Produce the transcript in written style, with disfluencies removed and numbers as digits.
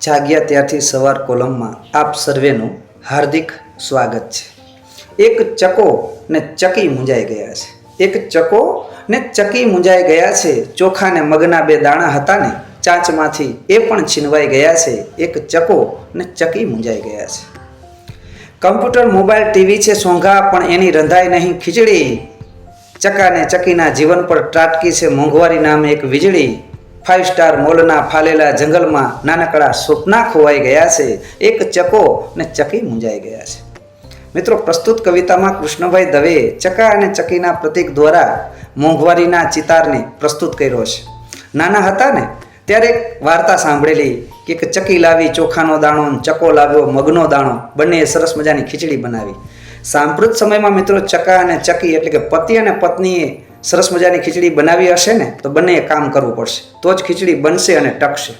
જાગ્યા ત્યારથી સવાર કોલમમાં આપ સર્વેનું હાર્દિક સ્વાગત છે. એક ચકો ને ચકી મૂંઝાઈ ગયા છે. એક ચકો ને ચકી મૂંઝાઈ ગયા છે. ચોખા ને મગના બે દાણા હતા ને ચાંચમાંથી એ પણ છીનવાઈ ગયા છે. એક ચકો ને ચકી મૂંઝાઈ ગયા છે. કમ્પ્યુટર મોબાઈલ ટીવી છે સોંઘા પણ એની રંધાય નહીં ખીચડી. ચકા ને ચકીના જીવન પર ત્રાટકી છે મોંઘવારી નામે એક વીજળી. 5 સ્ટાર મોલના ફાલેલા જંગલમાં નાનકડા સપના ખોવાઈ ગયા છે. એક ચકો ને ચકી મૂંઝાઈ ગયા છે. મિત્રો, પ્રસ્તુત કવિતામાં કૃષ્ણભાઈ દવે ચકા અને ચકીના પ્રતીક દ્વારા મોંઘવારીના ચિતારને પ્રસ્તુત કર્યો છે. નાના હતા ને ત્યારે એક વાર્તા સાંભળેલી કે એક ચકી લાવી ચોખાનો દાણો, ચકો લાવ્યો મગનો દાણો, બંને સરસ મજાની ખીચડી બનાવી. સાંપ્રત સમયમાં મિત્રો ચકા અને ચકી એટલે કે પતિ અને પત્નીએ સરસ મજાની ખીચડી બનાવી હશે ને તો બંનેએ કામ કરવું પડશે, તો જ ખીચડી બનશે અને ટકશે.